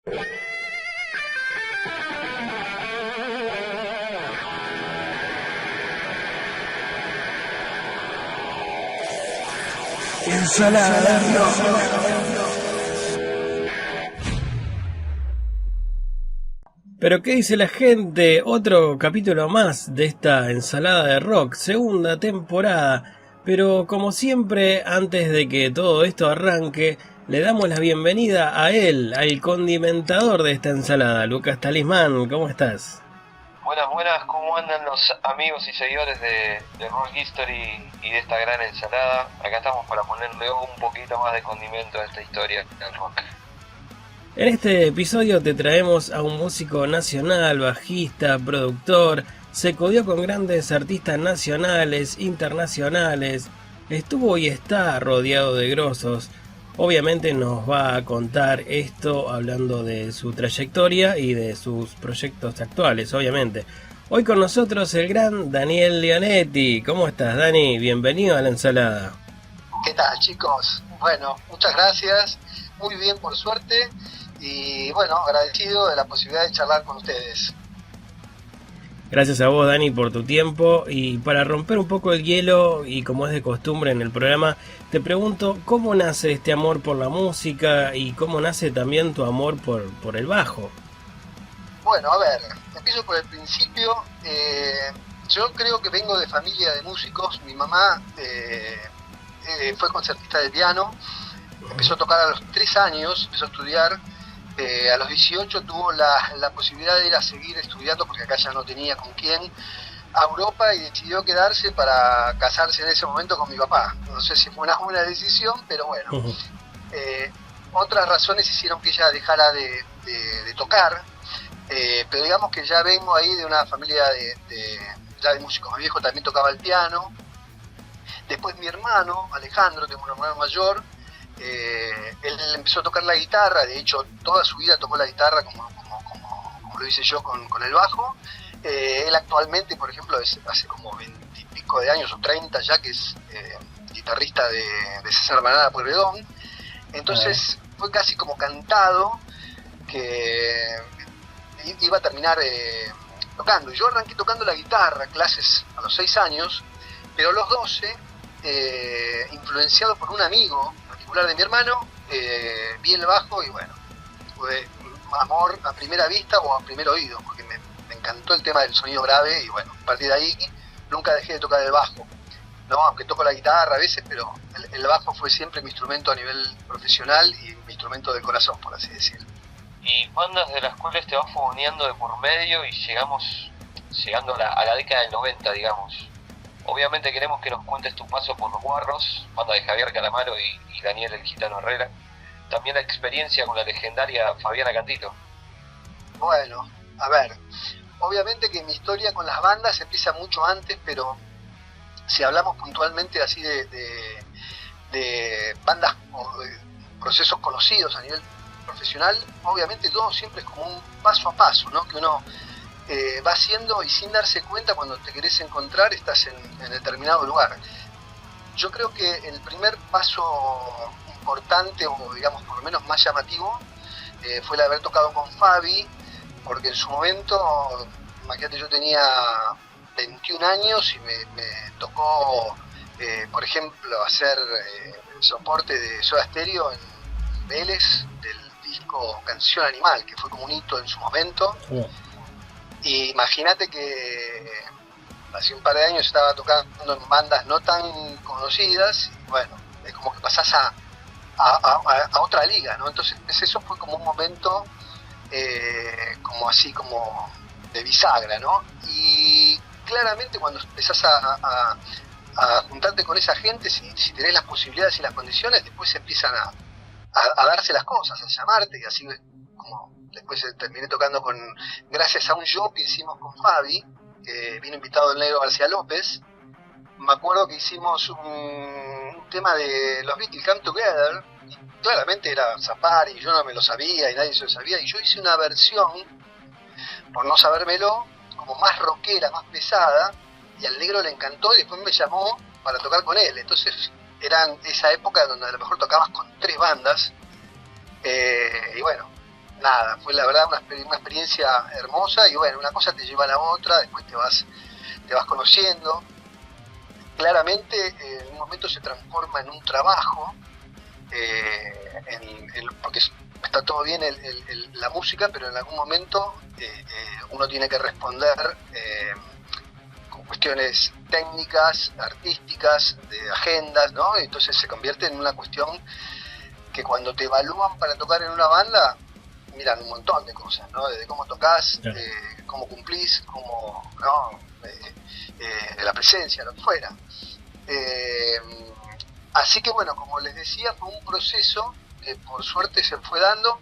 Ensalada rock. Pero ¿qué dice la gente? Otro capítulo más de esta ensalada de rock, segunda temporada. Pero como siempre, antes de que todo esto arranque, le damos la bienvenida a él, al condimentador de esta ensalada, Lucas Talismán. ¿Cómo estás? Buenas, buenas, ¿cómo andan los amigos y seguidores de Rock History y de esta gran ensalada? Acá estamos para ponerle un poquito más de condimento a esta historia del rock. En este episodio te traemos a un músico nacional, bajista, productor, se codió con grandes artistas nacionales, internacionales, estuvo y está rodeado de grosos. Obviamente nos va a contar esto hablando de su trayectoria y de sus proyectos actuales, obviamente. Hoy con nosotros el gran Daniel Leonetti. ¿Cómo estás, Dani? Bienvenido a la ensalada. ¿Qué tal, chicos? Bueno, muchas gracias, muy bien por suerte y bueno, agradecido de la posibilidad de charlar con ustedes. Gracias a vos, Dani, por tu tiempo. Y para romper un poco el hielo, y como es de costumbre en el programa, te pregunto, ¿cómo nace este amor por la música y cómo nace también tu amor por el bajo? Bueno, a ver, empiezo por el principio. Yo creo que vengo de familia de músicos. Mi mamá fue concertista de piano, empezó a tocar a los 3 años, empezó a estudiar. A los 18 tuvo la posibilidad de ir a seguir estudiando, porque acá ya no tenía con quién, a Europa, y decidió quedarse para casarse en ese momento con mi papá. No sé si fue una buena decisión, pero bueno. Otras razones hicieron que ella dejara de tocar, pero digamos que ya vengo ahí de una familia ya de músicos. Mi viejo también tocaba el piano. Después mi hermano, Alejandro, tengo un hermano mayor. Él empezó a tocar la guitarra, de hecho toda su vida tocó la guitarra como lo hice yo con el bajo. Él actualmente, por ejemplo, hace como 20 y pico de años o 30 ya que es guitarrista de César Banana Pueyrredón. Entonces fue casi como cantado que iba a terminar tocando. Yo arranqué tocando la guitarra, clases a los 6 años, pero a los 12, influenciado por un amigo de mi hermano, vi el bajo y bueno, fue amor a primera vista o a primer oído, porque me encantó el tema del sonido grave y bueno, a partir de ahí nunca dejé de tocar el bajo, ¿no? Aunque toco la guitarra a veces, pero el bajo fue siempre mi instrumento a nivel profesional y mi instrumento del corazón, por así decirlo. Y bandas de las cuales te vas fogoneando de por medio y llegando a la década del 90, digamos. Obviamente queremos que nos cuentes tu paso por Los Guarros, banda de Javier Calamaro y Daniel el Gitano Herrera. También la experiencia con la legendaria Fabiana Cantilo. Bueno, a ver, obviamente que mi historia con las bandas empieza mucho antes, pero si hablamos puntualmente así de bandas o de procesos conocidos a nivel profesional, obviamente todo siempre es como un paso a paso, ¿no? Que uno va haciendo y sin darse cuenta, cuando te querés encontrar estás en determinado lugar. Yo creo que el primer paso importante, o digamos por lo menos más llamativo, fue el haber tocado con Fabi, porque en su momento, imagínate, yo tenía 21 años y me tocó, por ejemplo, hacer soporte de Soda Stereo en Vélez, del disco Canción Animal, que fue como un hito en su momento. Y imagínate que hace un par de años estaba tocando en bandas no tan conocidas, y bueno, es como que pasás a otra liga, ¿no? Entonces eso fue como un momento como así, como de bisagra, ¿no? Y claramente cuando empezás a juntarte con esa gente, si tenés las posibilidades y las condiciones, después empiezan a darse las cosas, a llamarte, y así como después terminé tocando gracias a un show que hicimos con Fabi, que vino invitado el negro García López. Me acuerdo que hicimos un tema de los Beatles, Come Together, y claramente era Safari, yo no me lo sabía y nadie se lo sabía, y yo hice una versión, por no sabérmelo, como más rockera, más pesada, y al negro le encantó y después me llamó para tocar con él. Entonces eran esa época donde a lo mejor tocabas con 3 bandas, y bueno, nada, fue la verdad una experiencia hermosa y bueno, una cosa te lleva a la otra, después te vas conociendo. Claramente en un momento se transforma en un trabajo, porque está todo bien la música, pero en algún momento uno tiene que responder con cuestiones técnicas, artísticas, de agendas, ¿no? Entonces se convierte en una cuestión que cuando te evalúan para tocar en una banda, miran un montón de cosas, ¿no? Desde cómo tocas, Claro. cómo cumplís, cómo, ¿no? La presencia, lo que fuera. Así que bueno, como les decía, fue un proceso que por suerte se fue dando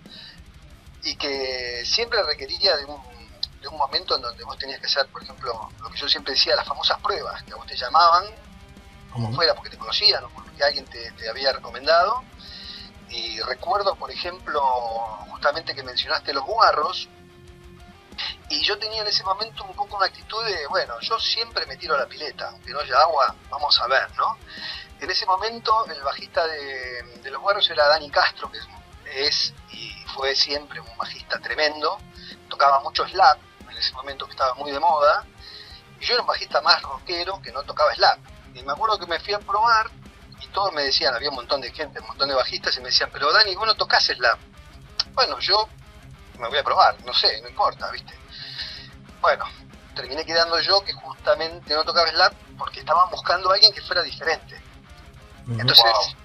y que siempre requería de un momento en donde vos tenías que hacer, por ejemplo, lo que yo siempre decía, las famosas pruebas, que a vos te llamaban, como fuera porque te conocían o porque alguien te había recomendado. Y recuerdo, por ejemplo, justamente que mencionaste los guarros, y yo tenía en ese momento un poco una actitud de, bueno, yo siempre me tiro a la pileta, aunque no haya agua, vamos a ver, ¿no? En ese momento el bajista de los guarros era Dani Castro, que es y fue siempre un bajista tremendo, tocaba mucho slap, en ese momento que estaba muy de moda, y yo era un bajista más rockero que no tocaba slap. Y me acuerdo que me fui a probar, y todos me decían, había un montón de gente, un montón de bajistas, y me decían, pero Dani, vos no tocás slap. Bueno, yo me voy a probar, no sé, no importa, ¿viste? Bueno, terminé quedando yo que justamente no tocaba slap porque estaban buscando a alguien que fuera diferente. Entonces,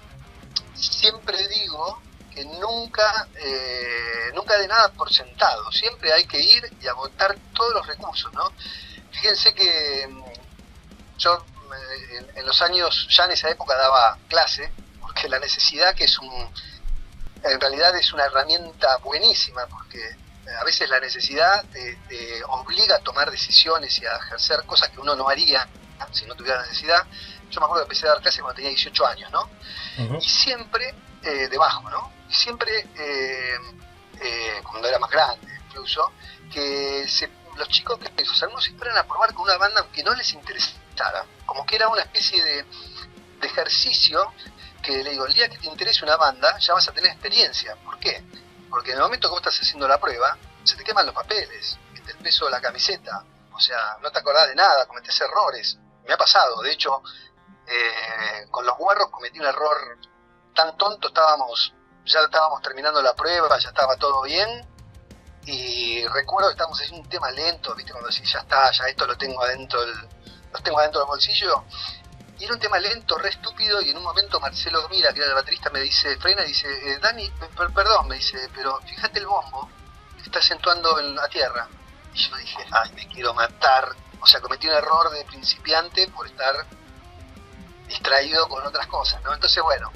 siempre digo que nunca de nada por sentado, siempre hay que ir y agotar todos los recursos, ¿no? Fíjense que yo en los años, ya en esa época daba clase, porque la necesidad, que en realidad es una herramienta buenísima, porque a veces la necesidad te obliga a tomar decisiones y a ejercer cosas que uno no haría si no tuviera necesidad. Yo me acuerdo que empecé a dar clases cuando tenía 18 años, ¿no? Y siempre debajo, ¿no? Y siempre, cuando era más grande incluso, que los chicos, los alumnos se fueran a probar con una banda aunque no les interesara, como que era una especie de ejercicio que le digo, el día que te interese una banda ya vas a tener experiencia. ¿Por qué? Porque en el momento que vos estás haciendo la prueba, se te queman los papeles, el peso de la camiseta, o sea, no te acordás de nada, cometés errores. Me ha pasado, de hecho, con los guarros cometí un error tan tonto, ya estábamos terminando la prueba, ya estaba todo bien, y recuerdo que estábamos haciendo un tema lento, ¿viste? Cuando decís, ya está, ya esto lo tengo adentro del bolsillo. Y era un tema lento, re estúpido, y en un momento Marcelo Mira, que era el baterista, me dice, frena, y dice, Dani, perdón, me dice, pero fíjate el bombo, que está acentuando en la tierra. Y yo dije, ay, me quiero matar. O sea, cometí un error de principiante por estar distraído con otras cosas, ¿no? Entonces, bueno,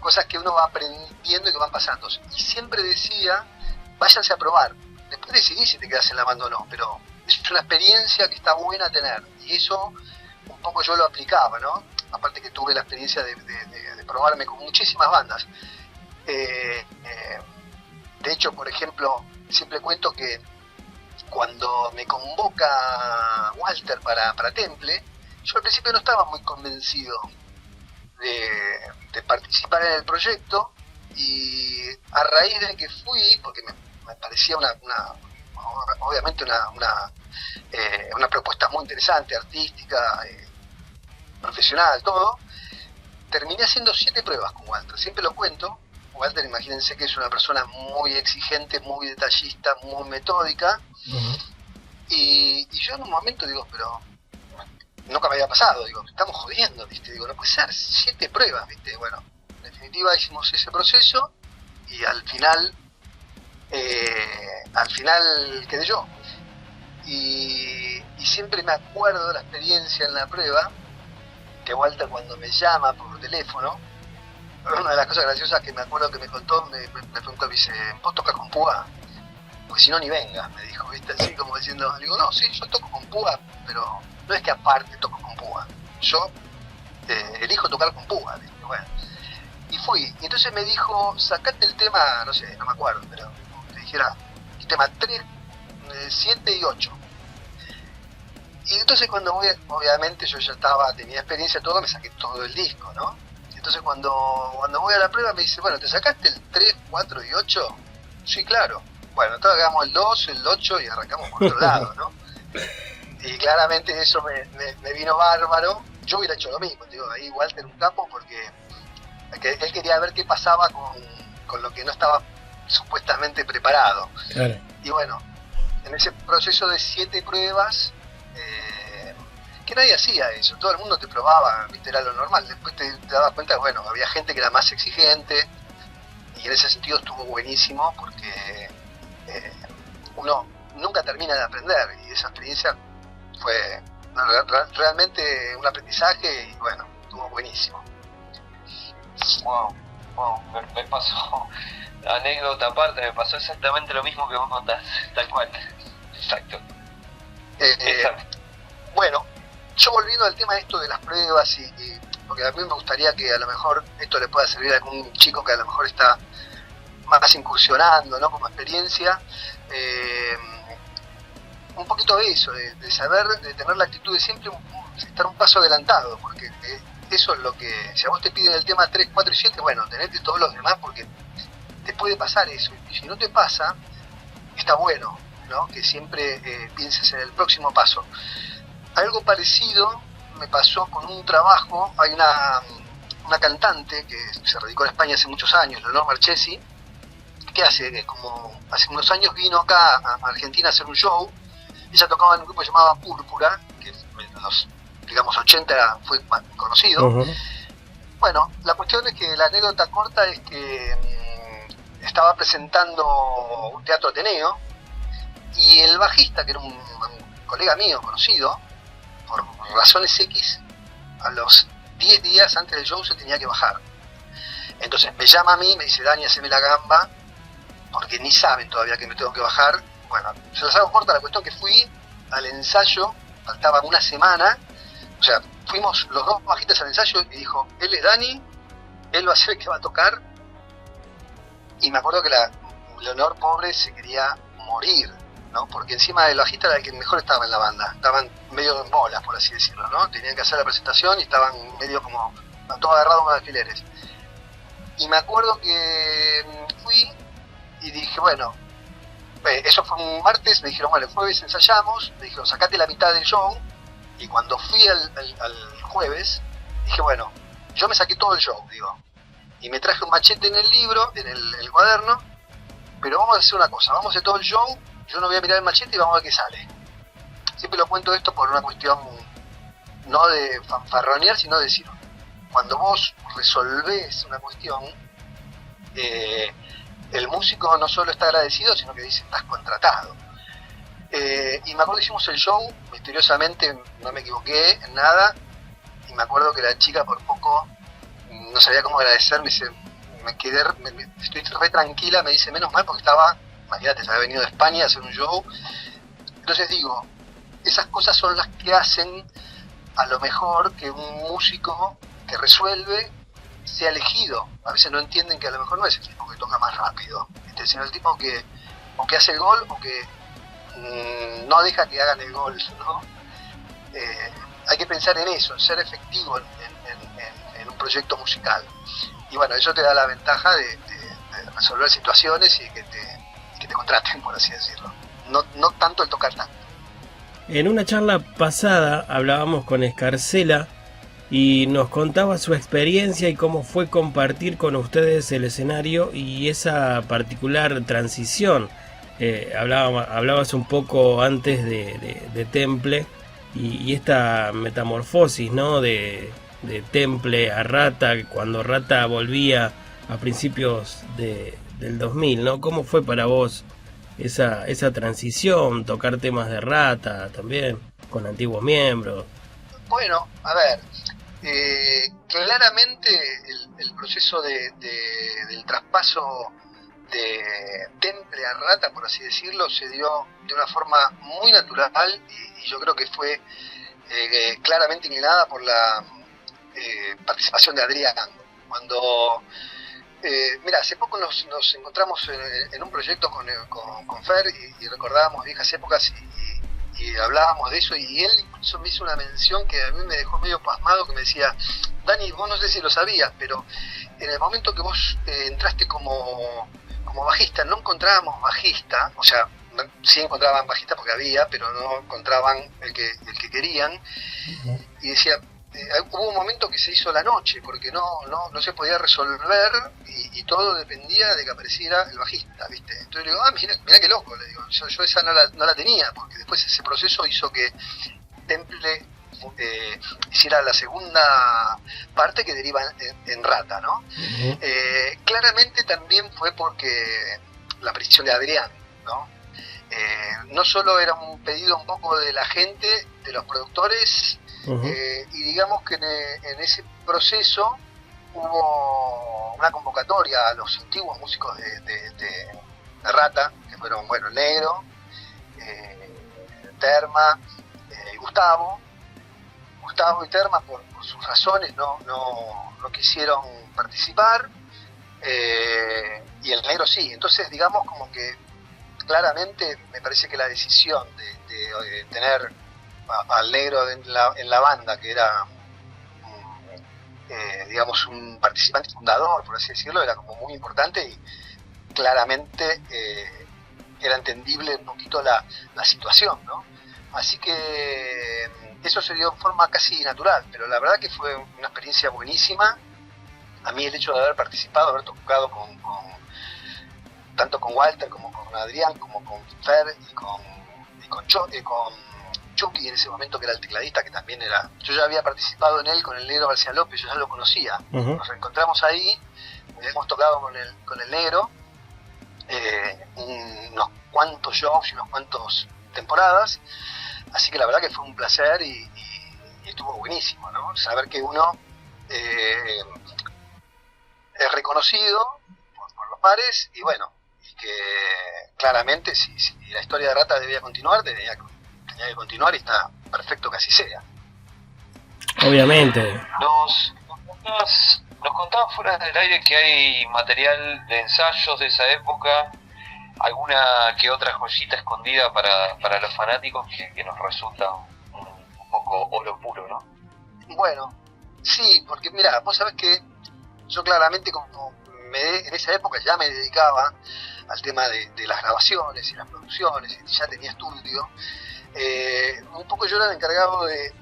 cosas que uno va aprendiendo y que van pasando. Y siempre decía, váyanse a probar. Después decidí si te quedas en la banda o no, pero es una experiencia que está buena tener. Y eso un poco yo lo aplicaba, ¿no? Aparte que tuve la experiencia de probarme con muchísimas bandas. De hecho, por ejemplo, siempre cuento que cuando me convoca Walter para Temple, yo al principio no estaba muy convencido de participar en el proyecto, y a raíz de que fui, porque me parecía obviamente una propuesta muy interesante, artística, profesional, todo, terminé haciendo 7 pruebas con Walter. Siempre lo cuento. Walter, imagínense que es una persona muy exigente, muy detallista, muy metódica, y yo en un momento digo, pero nunca me había pasado, digo, estamos jodiendo, ¿viste? Digo, no puede ser, 7 pruebas, ¿viste? Bueno, en definitiva hicimos ese proceso y al final quedé yo. Y siempre me acuerdo de la experiencia en la prueba, que Walter, cuando me llama por teléfono, una de las cosas graciosas que me acuerdo que me contó, me preguntó, me dice, ¿vos tocas con púa? Porque si no, ni vengas, me dijo, ¿viste? Así como diciendo, digo, no, sí, yo toco con púa, pero no es que aparte toco con púa, yo elijo tocar con púa, ¿viste? Bueno, y fui, y entonces me dijo, sacate el tema, no sé, no me acuerdo, pero te dijera, el tema 3, 7 y 8. Y entonces cuando voy, obviamente yo ya tenía experiencia todo, me saqué todo el disco, ¿no? Entonces cuando voy a la prueba me dice, bueno, ¿te sacaste el 3, 4 y 8? Sí, claro. Bueno, entonces hagamos el 2, el 8 y arrancamos por otro lado, ¿no? Y claramente eso me vino bárbaro. Yo hubiera hecho lo mismo, digo, ahí Walter un capo, porque él quería ver qué pasaba con lo que no estaba supuestamente preparado. Claro. Y bueno, en ese proceso de 7 pruebas, que nadie hacía eso, todo el mundo te probaba, viste, era lo normal. Después te dabas cuenta, bueno, había gente que era más exigente, y en ese sentido estuvo buenísimo, porque uno nunca termina de aprender, y esa experiencia fue realmente un aprendizaje, y bueno, estuvo buenísimo. Wow, me pasó, anécdota aparte, me pasó exactamente lo mismo que vos contás, tal cual, exacto. Bueno, yo volviendo al tema de esto de las pruebas, y porque a mí me gustaría que a lo mejor esto le pueda servir a algún chico que a lo mejor está más incursionando, ¿no? Como experiencia, un poquito de eso, de saber, de tener la actitud de siempre estar un paso adelantado, porque eso es lo que, si a vos te piden el tema 3, 4 y 7, bueno, tenete todos los demás, porque te puede pasar eso, y si no te pasa, está bueno, ¿no? Que siempre pienses en el próximo paso. Algo parecido me pasó con un trabajo. Hay una cantante que se radicó en España hace muchos años, Leonor Marchesi, que hace unos años vino acá a Argentina a hacer un show. Ella tocaba en un grupo llamado Púrpura, que en los, digamos, 80 fue conocido. Uh-huh. Bueno, la cuestión es que la anécdota corta es que estaba presentando un teatro Ateneo, y el bajista, que era un colega mío, conocido, por razones X, a los 10 días antes del show se tenía que bajar. Entonces me llama a mí, me dice: Dani, haceme la gamba, porque ni saben todavía que me tengo que bajar. Bueno, se las hago corta la cuestión, que fui al ensayo, faltaba una semana, o sea, fuimos los dos bajistas al ensayo, y dijo: él es Dani, él va a ser el que va a tocar. Y me acuerdo que la Leonor, pobre, se quería morir, ¿no? Porque encima del bajista era el que mejor estaba en la banda, estaban medio en bolas, por así decirlo, ¿no? Tenían que hacer la presentación y estaban medio como todos agarrados con alfileres. Y me acuerdo que fui y dije, bueno, eso fue un martes, me dijeron, bueno, el jueves ensayamos, me dijeron, sacate la mitad del show, y cuando fui al jueves, dije, bueno, yo me saqué todo el show, digo, y me traje un machete en el libro, en el cuaderno, pero vamos a hacer una cosa, vamos a hacer todo el show, yo no voy a mirar el machete y vamos a ver qué sale. Siempre lo cuento esto por una cuestión no de fanfarronear, sino de decir, cuando vos resolvés una cuestión, el músico no solo está agradecido, sino que dice, estás contratado. Y me acuerdo que hicimos el show, misteriosamente no me equivoqué en nada, y me acuerdo que la chica por poco no sabía cómo agradecer, me dice, estoy re tranquila, me dice, menos mal, porque estaba, imagínate, se había venido de España a hacer un show. Entonces digo, esas cosas son las que hacen a lo mejor que un músico que resuelve sea elegido. A veces no entienden que a lo mejor no es el tipo que toca más rápido, sino el tipo que o que hace el gol o que no deja que hagan el gol, ¿no? Hay que pensar en eso, en ser efectivo en un proyecto musical. Y bueno, eso te da la ventaja de resolver situaciones y que te contraten, por así decirlo. No tanto el tocar tanto. En una charla pasada hablábamos con Escarcela y nos contaba su experiencia y cómo fue compartir con ustedes el escenario y esa particular transición. Hablabas un poco antes de Temple y esta metamorfosis, ¿no? De Temple a Rata, cuando Rata volvía a principios del 2000, ¿no? ¿Cómo fue para vos esa transición, tocar temas de Rata también, con antiguos miembros? Bueno, a ver, claramente el proceso del traspaso de Temple a Rata, por así decirlo, se dio de una forma muy natural y yo creo que fue claramente inclinada por la participación de Adrián. Cuando mira, hace poco nos encontramos en un proyecto con Fer y recordábamos viejas épocas y hablábamos de eso, y él incluso me hizo una mención que a mí me dejó medio pasmado, que me decía, Dani, vos no sé si lo sabías, pero en el momento que vos entraste como como bajista no encontrábamos bajista, o sea, sí encontraban bajista porque había, pero no encontraban el que querían, y decía, hubo un momento que se hizo la noche, porque no se podía resolver, y todo dependía de que apareciera el bajista, ¿viste? Entonces le digo, mirá qué loco, le digo, yo esa no la tenía, porque después ese proceso hizo que Temple hiciera la segunda parte que deriva en Rata, ¿no? Uh-huh. Claramente también fue porque la aparición de Adrián, ¿no? No solo era un pedido un poco de la gente, de los productores, uh-huh. Y digamos que en ese proceso hubo una convocatoria a los antiguos músicos de Rata, que fueron, bueno, Negro, Terma, y Gustavo y Terma por sus razones no quisieron participar, y el Negro sí. Entonces, digamos, como que claramente me parece que la decisión de tener al Negro en la banda, que era digamos un participante fundador, por así decirlo, era como muy importante, y claramente era entendible un poquito la situación, ¿no? Así que eso se dio de forma casi natural, pero la verdad que fue una experiencia buenísima. A mí el hecho de haber participado, haber tocado tanto con Walter como con Adrián, como con Fer y con Chucky en ese momento, que era el tecladista, que también era... Yo ya había participado en él con el Negro García López, yo ya lo conocía. Uh-huh. Nos reencontramos ahí, hemos tocado con el Negro unos cuantos shows y unos cuantos temporadas, así que la verdad que fue un placer y estuvo buenísimo, ¿no? Saber que uno es reconocido por los pares, y bueno, y que claramente si la historia de Rata debía continuar, tenía que continuar, y está perfecto que así sea. Obviamente. Nos contabas fuera del aire que hay material de ensayos de esa época, alguna que otra joyita escondida para los fanáticos que nos resulta un poco oro puro, ¿no? Bueno, sí, porque mira, vos sabés que yo claramente como en esa época ya me dedicaba al tema de las grabaciones y las producciones, y ya tenía estudio, un poco yo era el encargado de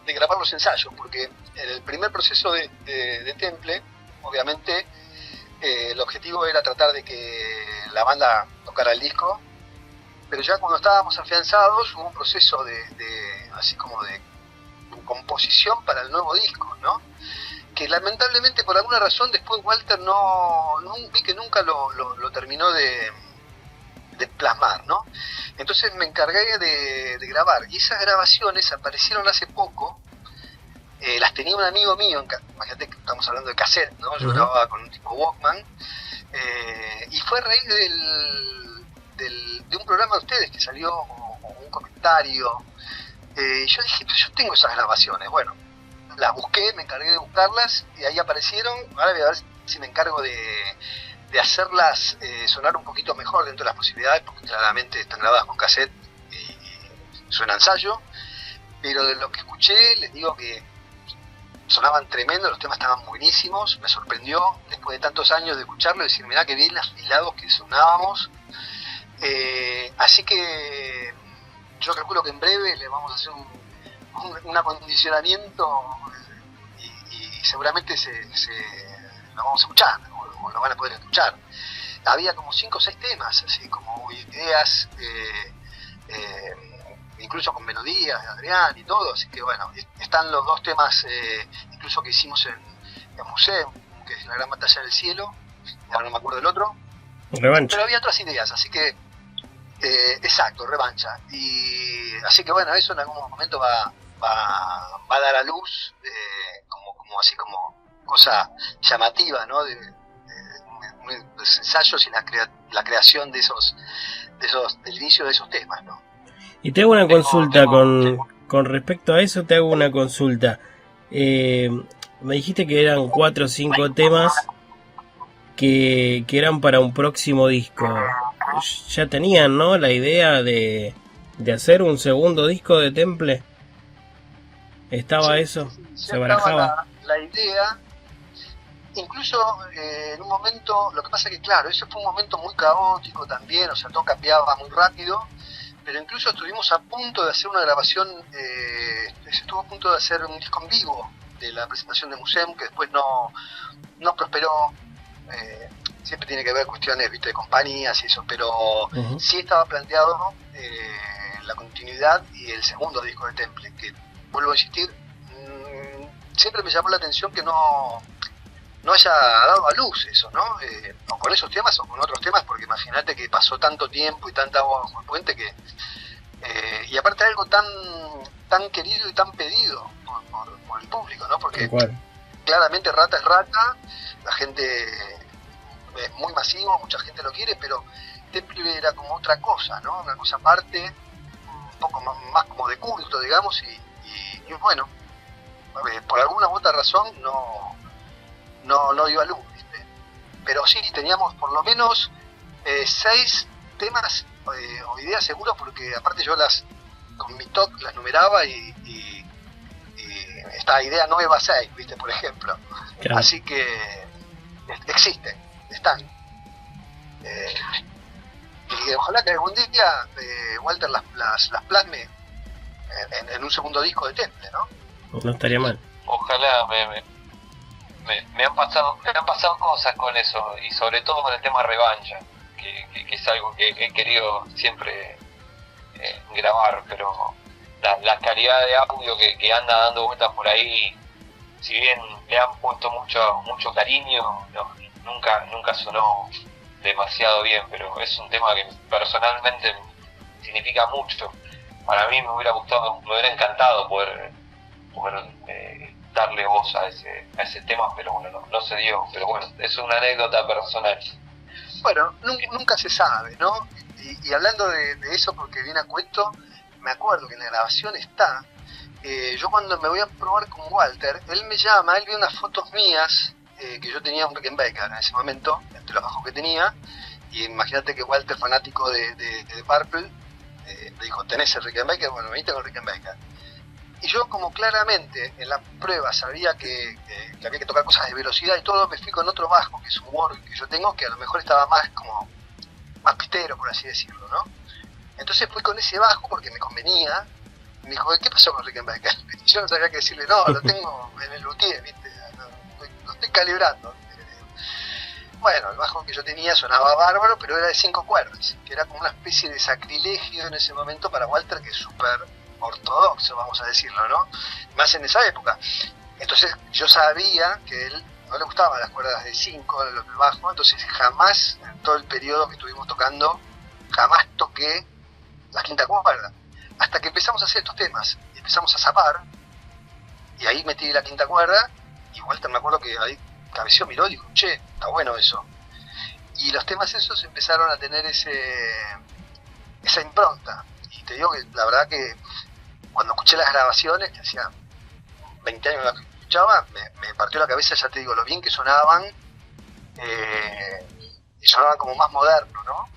grabar los ensayos, porque en el primer proceso de Temple, obviamente, el objetivo era tratar de que la banda tocara el disco, pero ya cuando estábamos afianzados hubo un proceso así como de composición para el nuevo disco, ¿no? Que lamentablemente por alguna razón después Walter no vi que nunca lo terminó de plasmar, ¿no? Entonces me encargué de grabar, y esas grabaciones aparecieron hace poco. Las tenía un amigo mío, imagínate que estamos hablando de cassette, ¿no? Yo grababa con un tipo Walkman, y fue a raíz de un programa de ustedes que salió un comentario, y yo dije, pues yo tengo esas grabaciones. Bueno, las busqué, me encargué de buscarlas, y ahí aparecieron. Ahora voy a ver si me encargo de hacerlas sonar un poquito mejor dentro de las posibilidades, porque claramente están grabadas con cassette y suena ensayo, pero de lo que escuché les digo que sonaban tremendo, los temas estaban buenísimos. Me sorprendió después de tantos años de escucharlo, decir, mirá que bien afilados que sonábamos. Así que yo calculo que en breve le vamos a hacer un acondicionamiento, y seguramente lo vamos a escuchar, o lo van a poder escuchar. Había como 5 o 6 temas, así como ideas, incluso con melodías de Adrián y todo, así que bueno, están los 2 temas incluso que hicimos en Museo, que es La Gran Batalla del Cielo, ahora no me acuerdo del otro, Revancha. Pero había otras ideas, así que exacto, Revancha, y así que bueno, eso en algún momento va a dar a luz como así como cosa llamativa, ¿no? De los ensayos y la creación del inicio de esos temas, ¿no? Y te hago una consulta con respecto a eso, te hago una consulta. Me dijiste que eran 4 o 5 temas que eran para un próximo disco. Ya tenían, ¿no?, la idea de hacer un segundo disco de Temple. ¿Estaba eso? Sí, ¿Se barajaba? La idea, incluso en un momento, lo que pasa que claro, ese fue un momento muy caótico también, o sea, todo cambiaba muy rápido, pero incluso estuvimos a punto de hacer una grabación, se estuvo a punto de hacer un disco en vivo de la presentación de Musem, que después no prosperó. Siempre tiene que ver cuestiones, viste, de compañías y eso, pero sí estaba planteado la continuidad y el segundo disco de Temple, que vuelvo a insistir, siempre me llamó la atención que no haya dado a luz eso, ¿no? O con esos temas o con otros temas, porque imagínate que pasó tanto tiempo y tanta agua bajo el puente que y aparte algo tan querido y tan pedido por el público, ¿no? Porque claramente Rata es Rata, la gente es muy masivo, mucha gente lo quiere, pero Temple era como otra cosa, ¿no? Una cosa aparte, un poco más como de culto, digamos, y bueno, por alguna u otra razón no dio a luz, ¿viste? Pero sí, teníamos por lo menos 6 temas o ideas seguros, porque aparte yo con mi TOC las numeraba y esta idea nueva 6, ¿viste? Por ejemplo. Claro. Así que existen, están. Y ojalá que algún día Walter las plasme en un segundo disco de Temple, ¿no? No estaría mal. Ojalá. Me han pasado cosas con eso, y sobre todo con el tema revancha, que es algo que he querido siempre grabar, pero la calidad de audio que anda dando vueltas por ahí, si bien le han puesto mucho cariño, nunca sonó demasiado bien, pero es un tema que personalmente significa mucho. Para mí me hubiera encantado poder darle voz a ese tema, pero bueno, no se dio. Pero bueno, es una anécdota personal. Bueno, nunca se sabe, ¿no? Y hablando de eso, porque viene a cuento, me acuerdo que en la grabación está, yo cuando me voy a probar con Walter, él me llama, él ve unas fotos mías, que yo tenía un Rickenbacker en ese momento, entre los bajos que tenía, y imagínate que Walter, fanático de Purple, me dijo, ¿tenés el Rickenbacker? Bueno, venite con el Rickenbacker. Y yo, como claramente en la prueba sabía que había que tocar cosas de velocidad y todo, me fui con otro bajo, que es un Warwick que yo tengo, que a lo mejor estaba más pistero, por así decirlo, ¿no? Entonces fui con ese bajo porque me convenía. Y me dijo, ¿qué pasó con Rickenbacker? Y yo no sabía qué decirle, no, lo tengo en el luthier, ¿viste? Lo estoy calibrando. Bueno, el bajo que yo tenía sonaba bárbaro, pero era de 5 cuerdas, que era como una especie de sacrilegio en ese momento para Walter, que es súper ortodoxo, vamos a decirlo, ¿no? Más en esa época. Entonces yo sabía que a él no le gustaban las cuerdas de 5 del bajo, entonces jamás, en todo el periodo que estuvimos tocando, jamás toqué la quinta cuerda. Hasta que empezamos a hacer estos temas, y empezamos a zapar, y ahí metí la quinta cuerda, y Walter, me acuerdo que ahí cabeció, miró y dijo, che, está bueno eso. Y los temas esos empezaron a tener esa impronta. Y te digo que la verdad que cuando escuché las grabaciones, que hacía 20 años que escuchaba, me partió la cabeza, ya te digo, lo bien que sonaban, y sonaban como más modernos, ¿no?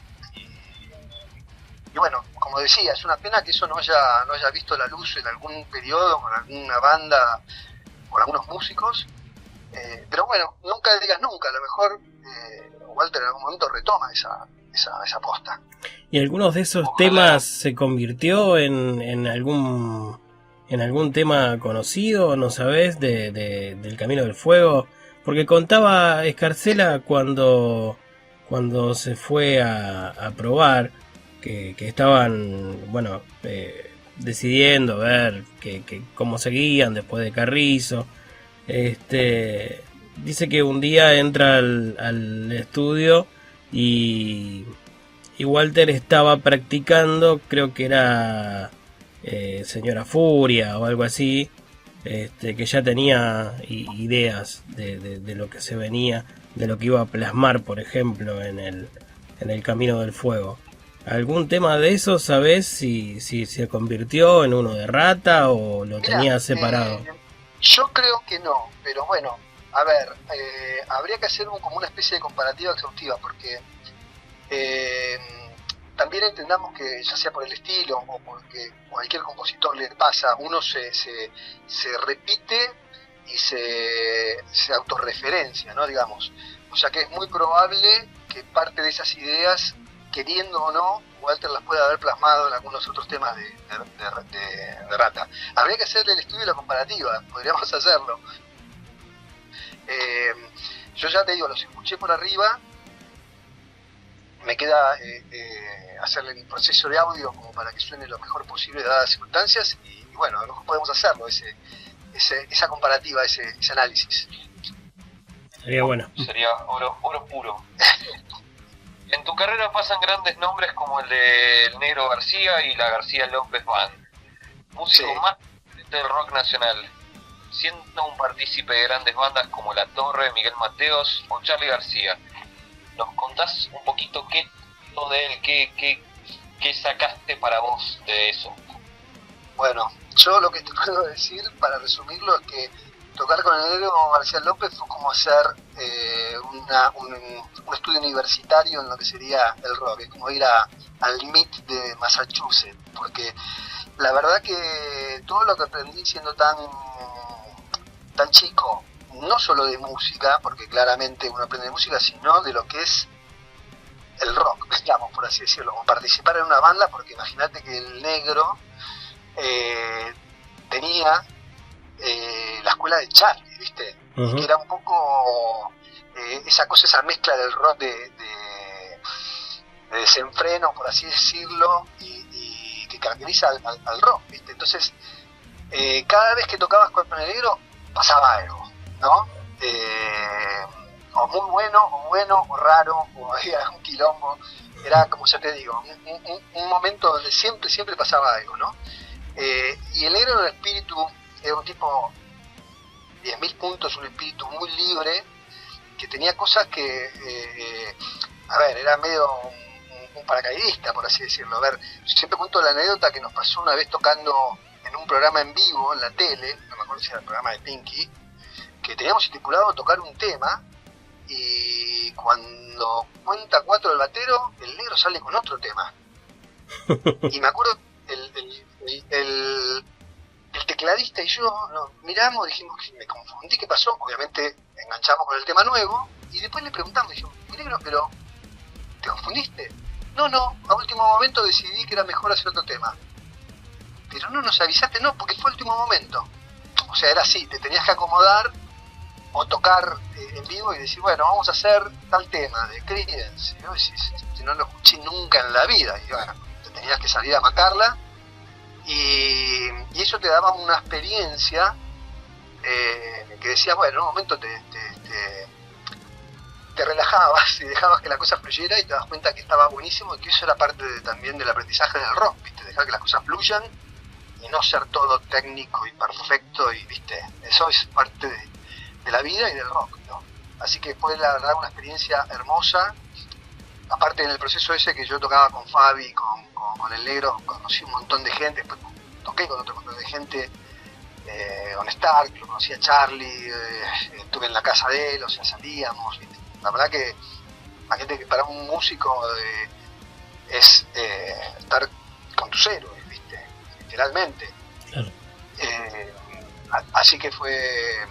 Y bueno, como decía, es una pena que eso no haya visto la luz en algún periodo, con alguna banda, con algunos músicos, pero bueno, nunca digas nunca, a lo mejor Walter en algún momento retoma esa posta. ¿Y algunos de esos temas se convirtió en algún tema conocido, no sabés, del Camino del Fuego? Porque contaba Escarcela cuando se fue a probar, que estaban, bueno, decidiendo ver cómo seguían después de Carrizo. Dice que un día entra al estudio y Walter estaba practicando, creo que era Señora Furia o algo así, que ya tenía ideas de lo que se venía, de lo que iba a plasmar, por ejemplo, en el Camino del Fuego. ¿Algún tema de eso sabés si se convirtió en uno de Rata o lo tenía separado? Yo creo que no, pero bueno, a ver, habría que hacer como una especie de comparativa exhaustiva, porque también entendamos que ya sea por el estilo o porque cualquier compositor le pasa, uno se repite y se autorreferencia, ¿no? Digamos. O sea que es muy probable que parte de esas ideas, queriendo o no, Walter las puede haber plasmado en algunos otros temas de Rata. Habría que hacerle el estudio y la comparativa, podríamos hacerlo. Yo ya te digo, los escuché por arriba, me queda hacerle el proceso de audio como para que suene lo mejor posible dadas las circunstancias, y bueno, a lo mejor podemos hacerlo, esa comparativa, ese análisis. Sería bueno. Sería oro puro. En tu carrera pasan grandes nombres como el de El Negro García y la García López Band, músicos Sí. más del rock nacional, siendo un partícipe de grandes bandas como La Torre, Miguel Mateos o Charly García. ¿Nos contás un poquito qué de él, qué sacaste para vos de eso? Bueno, yo lo que te puedo decir, para resumirlo, es que tocar con el Negro García López fue como hacer un estudio universitario en lo que sería el rock, es como ir al MIT de Massachusetts, porque la verdad que todo lo que aprendí siendo tan chico, no solo de música, porque claramente uno aprende de música, sino de lo que es el rock, digamos, por así decirlo, como participar en una banda, porque imagínate que el Negro tenía la escuela de Charlie, ¿viste? Uh-huh. Que era un poco esa mezcla del rock de desenfreno, por así decirlo, y que caracteriza al rock, ¿viste? Entonces, cada vez que tocabas con el Negro pasaba algo, ¿no? O muy bueno, o raro, o había un quilombo. Era, como ya te digo, un momento donde siempre pasaba algo, ¿no? Y el Negro era un espíritu, era un tipo 10.000 puntos, un espíritu muy libre, que tenía cosas que, era medio un paracaidista, por así decirlo. A ver, yo siempre cuento la anécdota que nos pasó una vez tocando en un programa en vivo, en la tele, no me acuerdo si era el programa de Pinky, que teníamos estipulado tocar un tema, y cuando cuenta 4 el batero, el Negro sale con otro tema. Y me acuerdo, el tecladista y yo nos miramos, dijimos que me confundí, ¿qué pasó? Obviamente enganchamos con el tema nuevo, y después le preguntamos, dijimos, Negro, pero ¿te confundiste? No, a último momento decidí que era mejor hacer otro tema. Pero no nos avisaste, no, porque fue el último momento. O sea, era así, te tenías que acomodar o tocar en vivo y decir, bueno, vamos a hacer tal tema de Creedence, ¿no? Si no lo escuché nunca en la vida, y bueno, te tenías que salir a matarla, y eso te daba una experiencia que decías, bueno, en un momento te relajabas y dejabas que la cosa fluyera, y te das cuenta que estaba buenísimo, y que eso era parte también del aprendizaje del rock, ¿viste? Dejar que las cosas fluyan y no ser todo técnico y perfecto, y ¿viste? Eso es parte de la vida y del rock, ¿no? Así que fue la verdad una experiencia hermosa. Aparte, en el proceso ese que yo tocaba con Fabi, con el Negro, conocí un montón de gente, después toqué con otro montón de gente, con Stark, lo conocí a Charlie, estuve en la casa de él, o sea, salíamos, ¿viste? La verdad que imagínate que para un músico es estar con tus héroes, ¿viste? Literalmente. Claro. Así que fue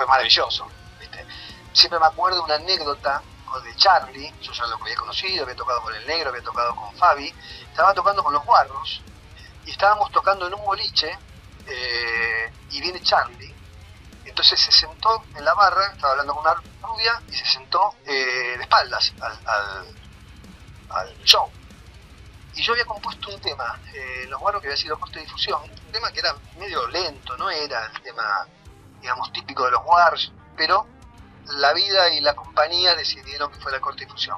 maravilloso, ¿viste? Siempre me acuerdo de una anécdota de Charlie, yo ya lo había conocido, había tocado con el Negro, había tocado con Fabi, estaba tocando con los Guarros, y estábamos tocando en un boliche, y viene Charlie, entonces se sentó en la barra, estaba hablando con una rubia, y se sentó de espaldas al show. Y yo había compuesto un tema, Los Guarros, que había sido corte de difusión, un tema que era medio lento, no era el tema, digamos, típico de los Guarros, pero la vida y la compañía decidieron que fuera corte de difusión.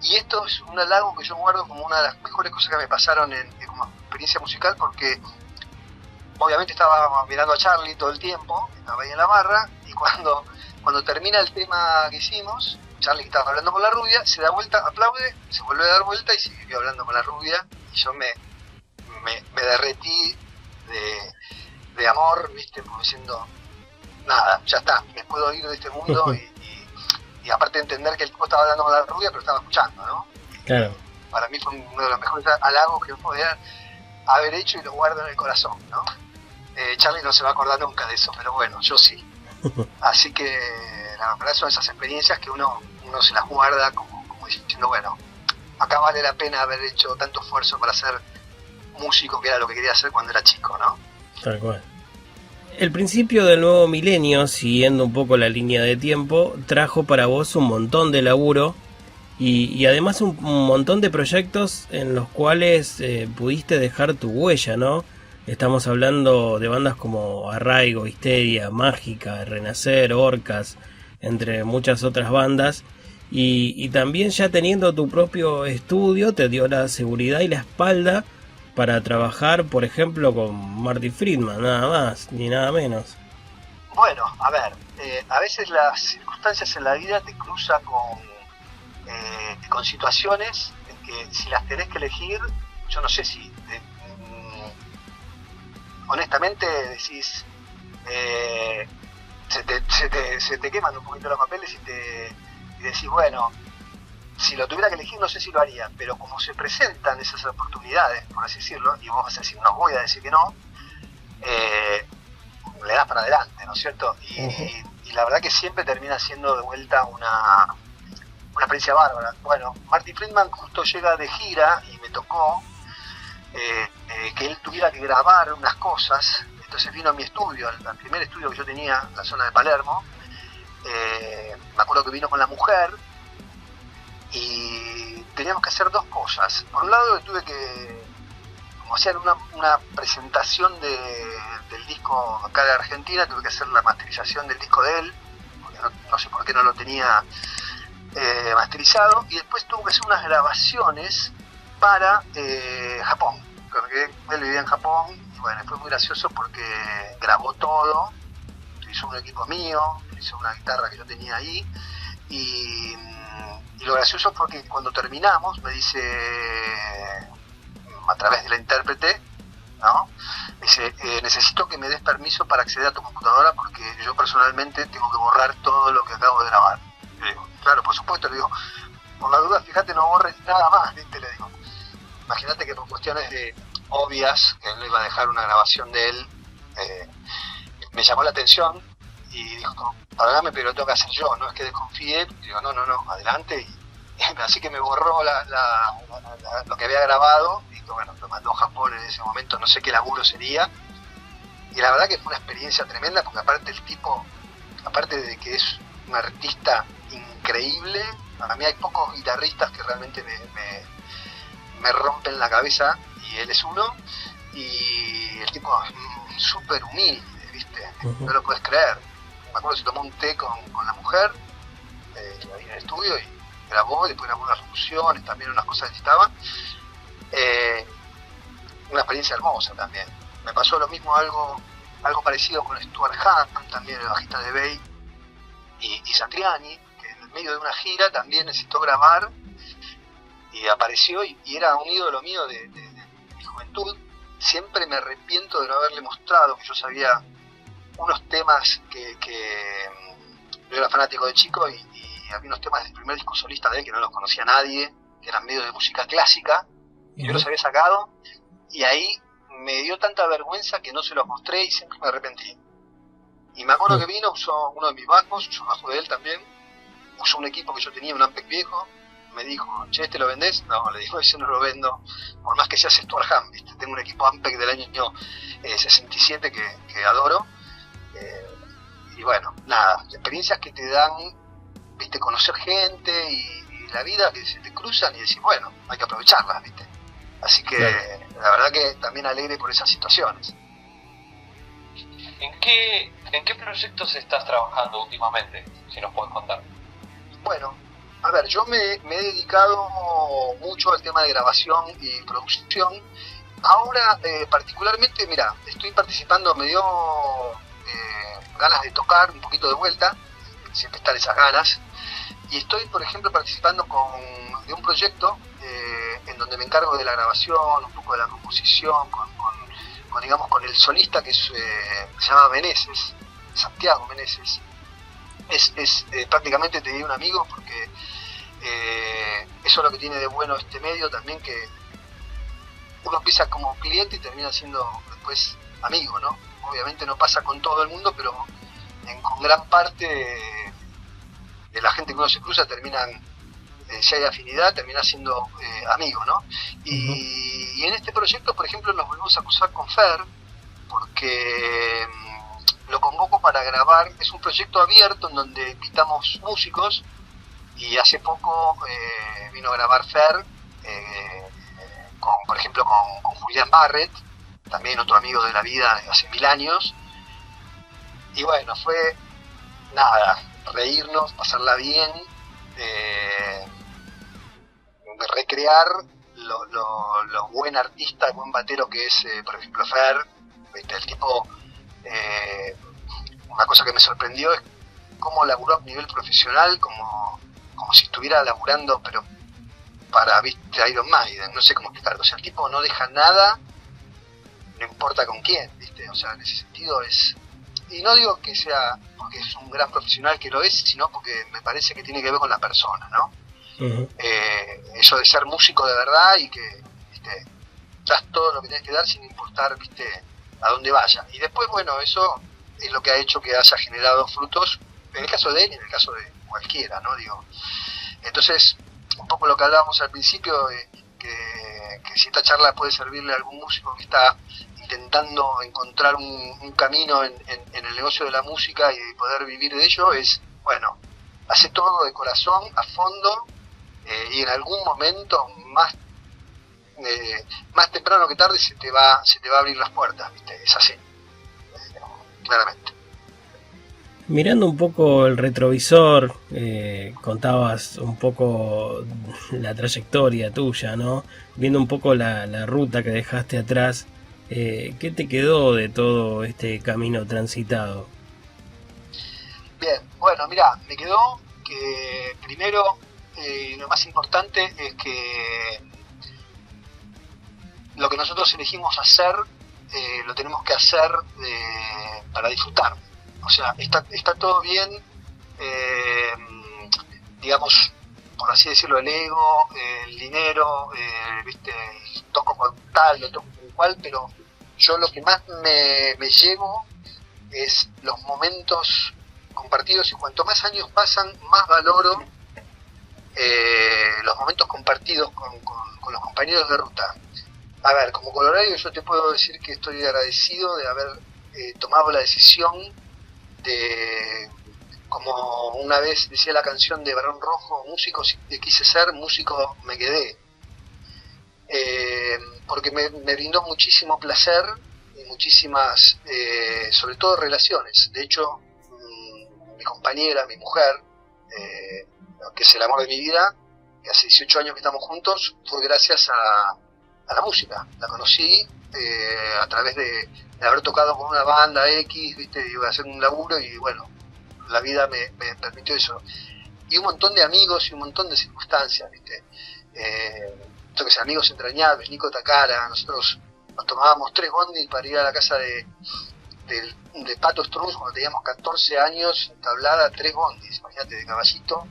Y esto es un halago que yo guardo como una de las mejores cosas que me pasaron como experiencia musical, porque obviamente estaba mirando a Charlie todo el tiempo, estaba ahí en la barra, y cuando termina el tema que hicimos, Charlie, que estaba hablando con la rubia, se da vuelta, aplaude, se vuelve a dar vuelta y siguió hablando con la rubia, y yo me derretí de amor, ¿viste? Como diciendo, nada, ya está, me puedo ir de este mundo, y aparte de entender que el tipo estaba hablando con la rubia, pero estaba escuchando, ¿no? Claro. Para mí fue uno de los mejores halagos que podía haber hecho, y lo guardo en el corazón, ¿no? Charlie no se va a acordar nunca de eso, pero bueno, yo sí. Así que la verdad son esas experiencias que uno se las guarda como diciendo, bueno, acá vale la pena haber hecho tanto esfuerzo para ser músico, que era lo que quería hacer cuando era chico, ¿no? Tal cual. El principio del nuevo milenio, siguiendo un poco la línea de tiempo, trajo para vos un montón de laburo y además un montón de proyectos en los cuales pudiste dejar tu huella, ¿no? Estamos hablando de bandas como Arraigo, Histeria, Mágica, Renacer, Orcas, entre muchas otras bandas. Y también ya teniendo tu propio estudio te dio la seguridad y la espalda para trabajar, por ejemplo, con Marty Friedman, nada más ni nada menos. Bueno, a ver, a veces las circunstancias en la vida te cruzan con situaciones en que si las tenés que elegir, yo no sé si honestamente decís, se te queman un poquito los papeles y decís, bueno, si lo tuviera que elegir no sé si lo haría, pero como se presentan esas oportunidades, por así decirlo, y vos vas a decir, no voy a decir que no, le das para adelante, ¿no es cierto? Y la verdad que siempre termina siendo de vuelta una experiencia bárbara. Bueno, Marty Friedman justo llega de gira y me tocó que él tuviera que grabar unas cosas, entonces vino a mi estudio, el primer estudio que yo tenía en la zona de Palermo. Me acuerdo que vino con la mujer y teníamos que hacer dos cosas. Por un lado tuve que, como hacer una presentación del disco acá de Argentina, tuve que hacer la masterización del disco de él, porque no sé por qué no lo tenía masterizado, y después tuve que hacer unas grabaciones para Japón, porque él vivía en Japón, y bueno, fue muy gracioso porque grabó todo, utilizó un equipo mío, utilizó una guitarra que yo tenía ahí, y lo gracioso fue que cuando terminamos me dice, a través de la intérprete, ¿no? Me dice, necesito que me des permiso para acceder a tu computadora porque yo personalmente tengo que borrar todo lo que acabo de grabar. Le digo, claro, por supuesto, le digo, por la duda, fíjate, no borres nada más, ¿viste? Le digo, imagínate que por cuestiones obvias, que él no iba a dejar una grabación de él, me llamó la atención y dijo, perdóname, pero lo tengo que hacer yo, no es que desconfíe. Digo, no, adelante. Y así que me borró lo que había grabado y bueno, lo mandó a Japón en ese momento, no sé qué laburo sería. Y la verdad que fue una experiencia tremenda porque aparte el tipo, aparte de que es un artista increíble, para mí hay pocos guitarristas que realmente me rompen la cabeza y él es uno. Y el tipo es súper humilde, ¿viste? No lo puedes creer. Me acuerdo que se tomó un té con la mujer ahí en el estudio y grabó, y después grabó unas funciones, también unas cosas que necesitaba. Una experiencia hermosa también. Me pasó lo mismo, algo parecido con Stuart Hahn, también el bajista de Bay, y Satriani, que en el medio de una gira también necesitó grabar y apareció y era un ídolo mío de mi juventud. Siempre me arrepiento de no haberle mostrado que yo sabía unos temas que yo era fanático de chico y había unos temas del primer disco solista de él que no los conocía nadie, que eran medio de música clásica, y yo los había sacado, y ahí me dio tanta vergüenza que no se los mostré y siempre me arrepentí. Y me acuerdo que vino, usó uno de mis bajos, usó el bajo de él también, usó un equipo que yo tenía, un Ampeg viejo, me dijo, che, ¿este lo vendés? No, le digo, ese no lo vendo, por más que sea Stuart Hahn, ¿viste? Tengo un equipo Ampeg del año 67 que adoro, y bueno, nada, experiencias que te dan, ¿viste? Conocer gente y la vida que se te cruzan y decís, bueno, hay que aprovecharlas, ¿viste? Así que claro, la verdad que también alegre por esas situaciones. ¿En qué proyectos estás trabajando últimamente? Si nos puedes contar. Bueno, a ver, yo me he dedicado mucho al tema de grabación y producción. Ahora, particularmente, mira, estoy participando, me dio ganas de tocar un poquito de vuelta, siempre están esas ganas, y estoy, por ejemplo, participando de un proyecto en donde me encargo de la grabación, un poco de la composición, digamos, con el solista que se llama Meneses, Santiago Meneses. Es prácticamente te diría un amigo porque eso es lo que tiene de bueno este medio también, que uno empieza como cliente y termina siendo después amigo, ¿no? obviamente no pasa con todo el mundo, pero con gran parte de la gente que uno se cruza terminan, si hay afinidad, termina siendo amigos, ¿no? Y en este proyecto, por ejemplo, nos volvemos a cruzar con Fer, porque lo convoco para grabar. Es un proyecto abierto en donde invitamos músicos, y hace poco vino a grabar Fer, por ejemplo con Julián Barret, también otro amigo de la vida de hace 1000 años, y bueno, fue nada, reírnos, pasarla bien, recrear lo buen artista, el buen batero que es, por ejemplo, Fer. El tipo, una cosa que me sorprendió es cómo laburó a nivel profesional, como si estuviera laburando, pero para, viste, Iron Maiden, no sé cómo explicarlo. O sea, el tipo no deja nada, no importa con quién, viste. O sea, en ese sentido es... Y no digo que sea porque es un gran profesional, que lo es, sino porque me parece que tiene que ver con la persona, ¿no? Eso de ser músico de verdad y que, viste, das todo lo que tienes que dar sin importar, viste, a dónde vaya. Y después, bueno, eso es lo que ha hecho que haya generado frutos, en el caso de él y en el caso de cualquiera, ¿no? Digo, entonces, un poco lo que hablábamos al principio, que si esta charla puede servirle a algún músico que está intentando encontrar un camino en el negocio de la música y poder vivir de ello, es, bueno, hace todo de corazón, a fondo, y en algún momento más temprano que tarde se te va a abrir las puertas, ¿viste? Es así, claramente. Mirando un poco el retrovisor, contabas un poco la trayectoria tuya, ¿no? Viendo un poco la ruta que dejaste atrás, ¿qué te quedó de todo este camino transitado? Bien, bueno, mirá, me quedó que primero, lo más importante es que lo que nosotros elegimos hacer, lo tenemos que hacer para disfrutar. O sea, está todo bien, digamos, por así decirlo, el ego, el dinero, viste, toco con tal, lo toco con cual, pero yo lo que más me llevo es los momentos compartidos, y cuanto más años pasan, más valoro los momentos compartidos con los compañeros de ruta. A ver, como colorario yo te puedo decir que estoy agradecido de haber tomado la decisión de, como una vez decía la canción de Barón Rojo, músico quise ser, músico me quedé. Porque me brindó muchísimo placer y muchísimas, sobre todo relaciones. De hecho, mi compañera, mi mujer, que es el amor de mi vida, que hace 18 años que estamos juntos, fue gracias a la música. La conocí a través de haber tocado con una banda X, ¿viste? Iba a hacer un laburo y bueno, la vida me permitió eso. Y un montón de amigos y un montón de circunstancias, ¿viste? Yo que sé, amigos entrañables, Nico Takara, nosotros nos tomábamos 3 bondis para ir a la casa de Pato Strunz cuando teníamos 14 años, entablada 3 bondis, imagínate, de Caballito.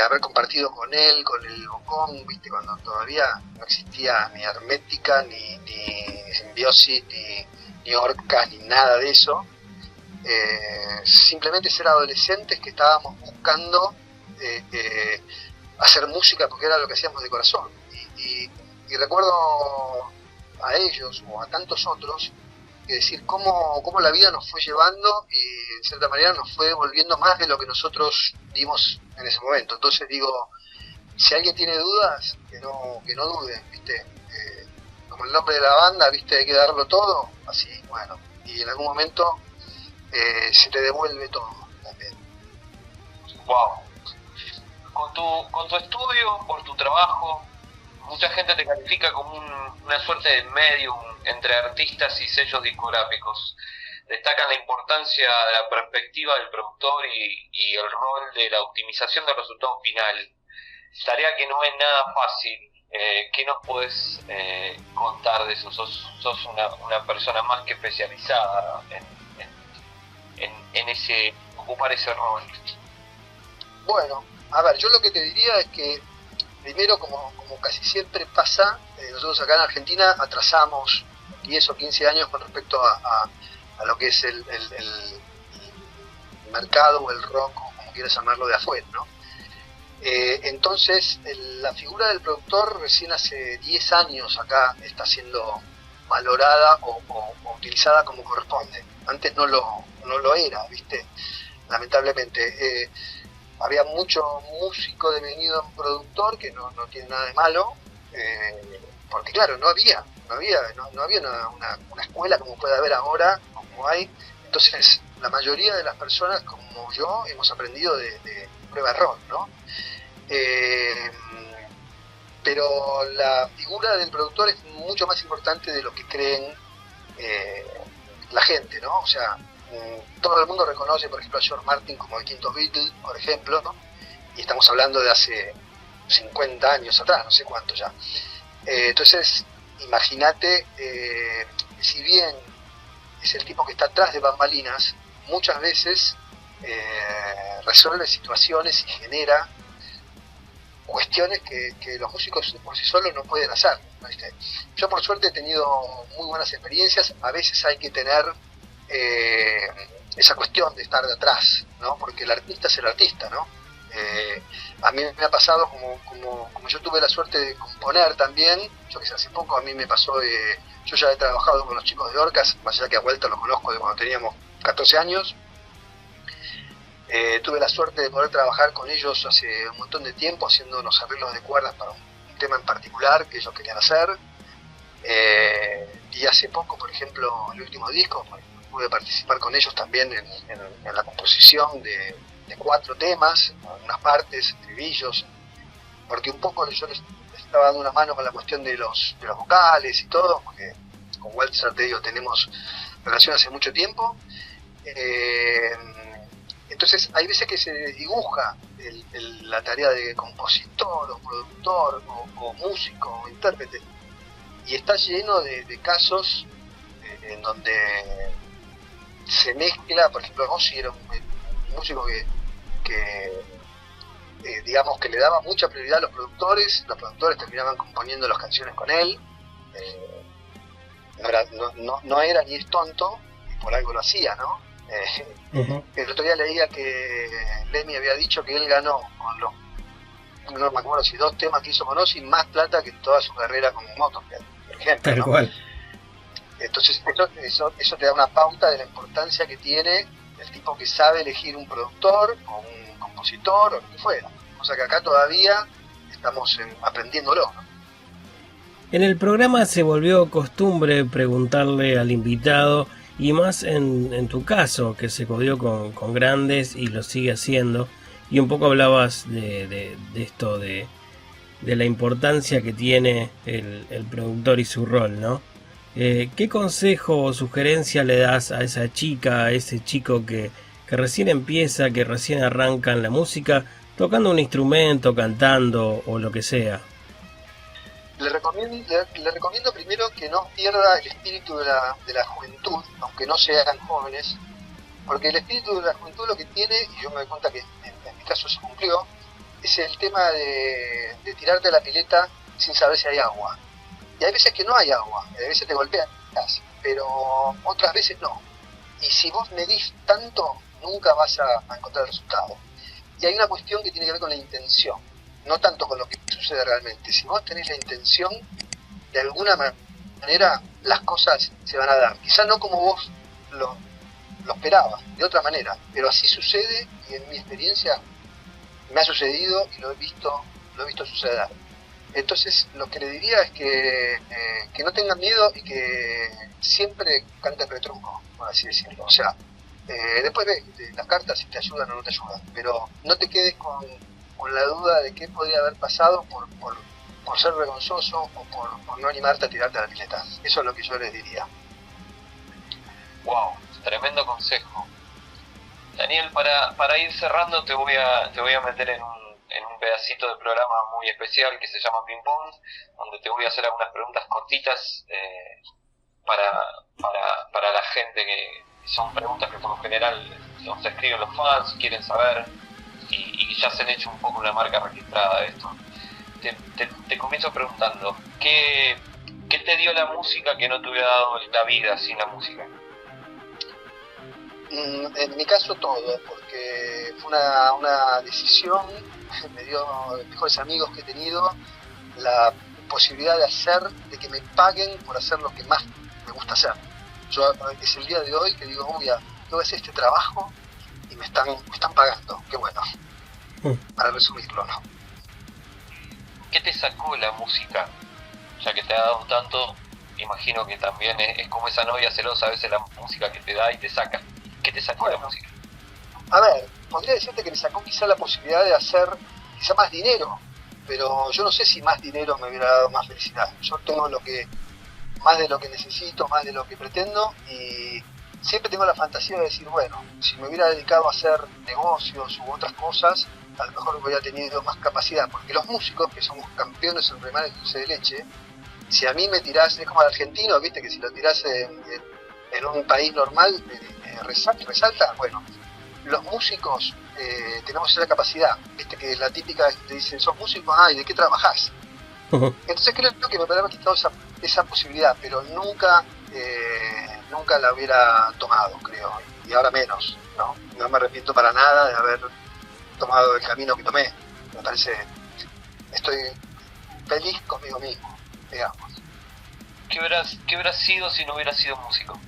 Haber compartido con él, con el Bocón, viste, cuando todavía no existía ni Hermética, ni Simbiosis, ni Orcas, ni nada de eso. Simplemente ser adolescentes que estábamos buscando hacer música porque era lo que hacíamos de corazón. Y recuerdo a ellos o a tantos otros que decir cómo la vida nos fue llevando y en cierta manera nos fue volviendo más de lo que nosotros dimos en ese momento. Entonces digo, si alguien tiene dudas, que no duden, ¿viste? Como el nombre de la banda, ¿viste? Hay que darlo todo, así, bueno, y en algún momento se te devuelve todo también. Wow. Con tu estudio, por tu trabajo, mucha gente te califica como una suerte de medium entre artistas y sellos discográficos. Destacan la importancia de la perspectiva del productor y el rol de la optimización del resultado final. Tarea que no es nada fácil. ¿Qué nos puedes contar de eso? Sos una persona más que especializada en ocupar ese rol. Bueno, a ver, yo lo que te diría es que primero, como casi siempre pasa, nosotros acá en Argentina atrasamos 10 o 15 años con respecto a lo que es el mercado o el rock, o como quieras llamarlo, de afuera, ¿no? Entonces, la figura del productor recién hace 10 años acá está siendo valorada o utilizada como corresponde. Antes no lo era, ¿viste? Lamentablemente. Había mucho músico devenido en productor, que no tiene nada de malo, porque claro, no había una escuela como puede haber ahora, como hay. Entonces, la mayoría de las personas, como yo, hemos aprendido de prueba-error, ¿no? Pero la figura del productor es mucho más importante de lo que creen la gente, ¿no? O sea, todo el mundo reconoce, por ejemplo, a George Martin como el quinto Beatle, por ejemplo, ¿no? Y estamos hablando de hace 50 años atrás, no sé cuánto ya. Entonces, imagínate, si bien es el tipo que está atrás de bambalinas, muchas veces resuelve situaciones y genera cuestiones que los músicos por sí solos no pueden hacer, ¿viste? Yo por suerte he tenido muy buenas experiencias. A veces hay que tener esa cuestión de estar de atrás, ¿no? Porque el artista es el artista, ¿no? A mí me ha pasado, como yo tuve la suerte de componer también, yo que sé, hace poco a mí me pasó, yo ya he trabajado con los chicos de Orcas, más allá que a Vuelta los conozco de cuando teníamos 14 años. Tuve la suerte de poder trabajar con ellos hace un montón de tiempo haciendo unos arreglos de cuerdas para un tema en particular que ellos querían hacer, y hace poco, por ejemplo, el último disco, pude participar con ellos también en la composición de 4 temas, unas partes, estribillos, porque un poco yo les estaba dando una mano con la cuestión de los vocales y todo, porque con Walter, te digo, tenemos relación hace mucho tiempo. Entonces hay veces que se dibuja la tarea de compositor o productor o músico o intérprete, y está lleno de casos en donde se mezcla. Por ejemplo, Rossi era un músico que digamos que le daba mucha prioridad a los productores terminaban componiendo las canciones con él. No era ni es tonto, y por algo lo hacía, ¿no? El otro día leía que Lemmy había dicho que él ganó con no me acuerdo si 2 temas que hizo con Ozzy, más plata que en toda su carrera como Motorhead, por ejemplo, Tal ¿no? cual. Entonces eso te da una pauta de la importancia que tiene el tipo que sabe elegir un productor o un compositor o lo que fuera, cosa que acá todavía estamos aprendiéndolo, ¿no? En el programa se volvió costumbre preguntarle al invitado, y más en tu caso, que se codió con grandes y lo sigue haciendo, y un poco hablabas de esto, de la importancia que tiene el productor y su rol, ¿no? ¿Qué consejo o sugerencia le das a esa chica, a ese chico que recién empieza, que recién arranca en la música, tocando un instrumento, cantando o lo que sea? Le recomiendo primero que no pierda el espíritu de la juventud, aunque no sean jóvenes, porque el espíritu de la juventud lo que tiene, y yo me doy cuenta que en mi caso se cumplió, es el tema de tirarte a la pileta sin saber si hay agua. Y hay veces que no hay agua, y hay veces te golpeas, pero otras veces no. Y si vos medís tanto, nunca vas a encontrar el resultado. Y hay una cuestión que tiene que ver con la intención, no tanto con lo que sucede realmente. Si vos tenés la intención, de alguna manera las cosas se van a dar. Quizás no como vos lo esperabas, de otra manera, pero así sucede, y en mi experiencia me ha sucedido y lo he visto suceder. Entonces lo que le diría es que no tengan miedo y que siempre canten retruco, por así decirlo. O sea, después de las cartas si te ayudan o no te ayudan, pero no te quedes con la duda de qué podría haber pasado por ser vergonzoso o por no animarte a tirarte a la pileta. Eso es lo que yo les diría. Wow, tremendo consejo. Daniel, para ir cerrando te voy a meter en un pedacito de programa muy especial que se llama Ping Pong, donde te voy a hacer algunas preguntas cortitas para la gente, que son preguntas que por lo general nos escriben los fans, quieren saber, y ya se han hecho un poco una marca registrada de esto. Te comienzo preguntando, ¿qué te dio la música que no te hubiera dado la vida sin la música? En mi caso todo, porque fue una decisión, me dio los mejores amigos que he tenido, la posibilidad de que me paguen por hacer lo que más me gusta hacer. Yo es el día de hoy que digo, voy a hacer este trabajo y me están pagando, qué bueno, para resumirlo, ¿no? ¿Qué te sacó la música? Ya que te ha dado tanto, imagino que también es como esa novia celosa, a veces la música que te da y te saca. ¿Qué te sacó la música? A ver, podría decirte que me sacó quizá la posibilidad de hacer quizá más dinero, pero yo no sé si más dinero me hubiera dado más felicidad. Yo tengo más de lo que necesito, más de lo que pretendo, y siempre tengo la fantasía de decir, bueno, si me hubiera dedicado a hacer negocios u otras cosas, a lo mejor hubiera tenido más capacidad, porque los músicos, que somos campeones en remar el dulce de leche, si a mí me tirás, es como el argentino, viste, que si lo tirás en un país normal, resalta, bueno, los músicos tenemos esa capacidad, viste, que la típica te dicen, sos músico, ¿y de qué trabajás? Entonces creo que me podría haber quitado esa posibilidad, pero nunca la hubiera tomado, creo, y ahora menos, no me arrepiento para nada de haber tomado el camino que tomé. Me parece, estoy feliz conmigo mismo, digamos. ¿Qué hubieras sido si no hubieras sido músico?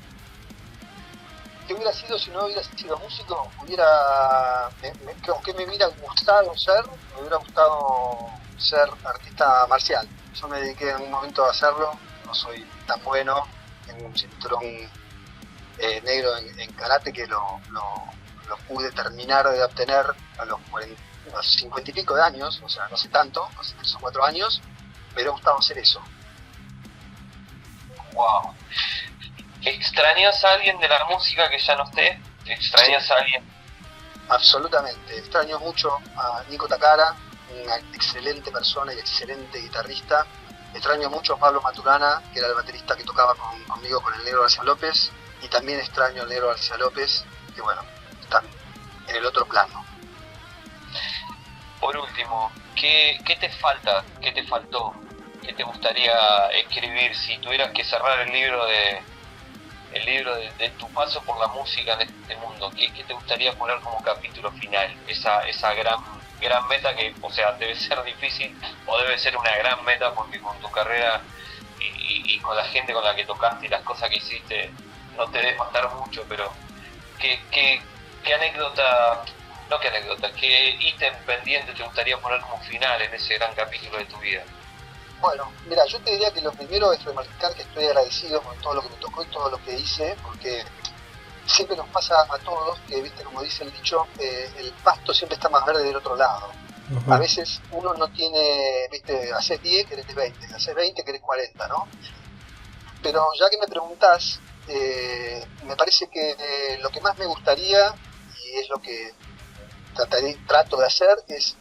¿Qué hubiera sido si no hubiera sido músico? Aunque me hubiera gustado me hubiera gustado ser artista marcial. Yo me dediqué en un momento a hacerlo, no soy tan bueno, tengo un cinturón negro en karate que lo pude terminar de obtener a los 50 y pico de años, o sea, no sé tanto, hace 3 o 4 años, me hubiera gustado hacer eso. Wow. ¿Extrañas a alguien de la música que ya no esté? ¿Extrañas Sí, a alguien? absolutamente. Extraño mucho a Nico Takara, una excelente persona y excelente guitarrista. Extraño mucho a Pablo Maturana, que era el baterista que tocaba conmigo con el Negro García López, y también extraño al Negro García López, que bueno, están en el otro plano. Por último, ¿qué te falta? ¿Qué te faltó? ¿Qué te gustaría escribir si tuvieras que cerrar el libro de tu paso por la música en este mundo? ¿Qué te gustaría poner como capítulo final? Esa gran meta que, o sea, debe ser difícil o debe ser una gran meta porque con tu carrera y con la gente con la que tocaste y las cosas que hiciste no te debe faltar mucho, pero ¿qué anécdota, no qué anécdota, qué ítem pendiente te gustaría poner como final en ese gran capítulo de tu vida? Bueno, mira, yo te diría que lo primero es remarcar que estoy agradecido con todo lo que me tocó y todo lo que hice, porque siempre nos pasa a todos que, viste, como dice el dicho, el pasto siempre está más verde del otro lado. A veces uno no tiene, viste, haces 10, querés 20, haces 20, querés 40, ¿no? Pero ya que me preguntás, me parece que lo que más me gustaría, y es lo que trato de hacer, es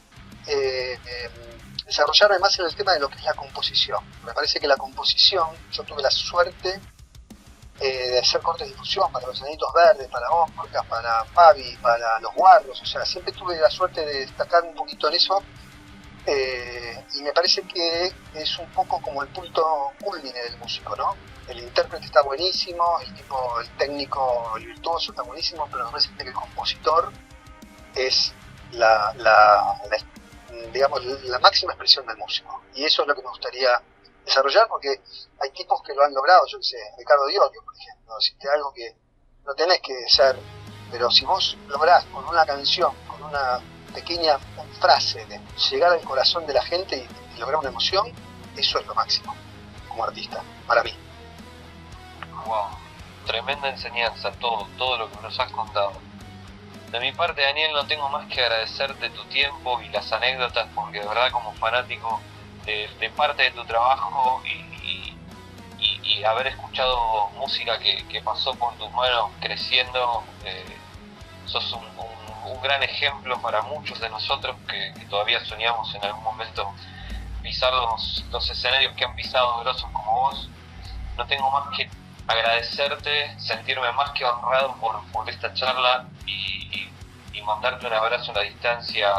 desarrollarme más en el tema de lo que es la composición. Me parece que la composición, yo tuve la suerte de hacer cortes de difusión para los Enanitos Verdes, para Orcas, para Pavi, para los Guarros, o sea, siempre tuve la suerte de destacar un poquito en eso, y me parece que es un poco como el punto culmine del músico, ¿no? El intérprete está buenísimo, el técnico, el virtuoso está buenísimo, pero me parece que el compositor es digamos, la máxima expresión del músico, y eso es lo que me gustaría desarrollar, porque hay tipos que lo han logrado, yo que sé, Ricardo Diorio, por ejemplo, decirte algo que no tenés que ser, pero si vos lográs con una canción, con una pequeña frase de llegar al corazón de la gente y lograr una emoción, eso es lo máximo como artista, para mí. Wow, tremenda enseñanza, todo lo que nos has contado. De mi parte, Daniel, no tengo más que agradecerte tu tiempo y las anécdotas, porque de verdad, como fanático de parte de tu trabajo y haber escuchado música que pasó por tus manos creciendo, sos un gran ejemplo para muchos de nosotros que todavía soñamos en algún momento pisar los escenarios que han pisado grosos como vos. No tengo más que agradecerte, sentirme más que honrado por esta charla y mandarte un abrazo a la distancia,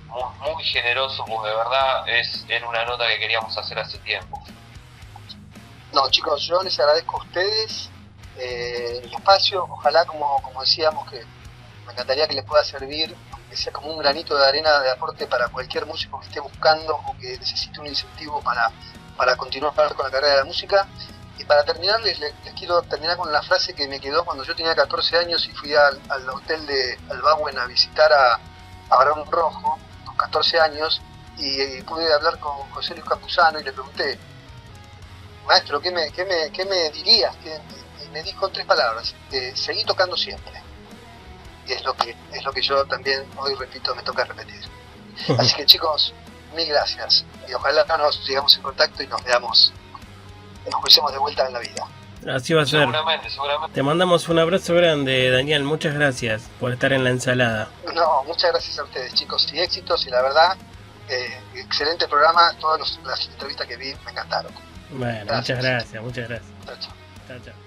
muy, muy generoso, porque de verdad era una nota que queríamos hacer hace tiempo. No, chicos, yo les agradezco a ustedes el espacio. Ojalá, como decíamos, que me encantaría que les pueda servir, que sea como un granito de arena de aporte para cualquier músico que esté buscando o que necesite un incentivo para continuar con la carrera de la música. Y para terminar, les quiero terminar con la frase que me quedó cuando yo tenía 14 años y fui al hotel de Albauen a visitar a Barón Rojo, con 14 años, y pude hablar con José Luis Campuzano y le pregunté: maestro, ¿qué me dirías? Y me dijo 3 palabras: seguí tocando siempre. Y es lo que yo también hoy repito, me toca repetir. Así que, chicos, mil gracias. Y ojalá nos sigamos en contacto y nos crucemos de vuelta en la vida. Así va a ser. Seguramente. Te mandamos un abrazo grande, Daniel. Muchas gracias por estar en la ensalada. No, muchas gracias a ustedes, chicos, y éxitos. Y la verdad, excelente programa. Todas las entrevistas que vi me encantaron. Bueno, Gracias. muchas gracias. Chao, chao. Chao, chao.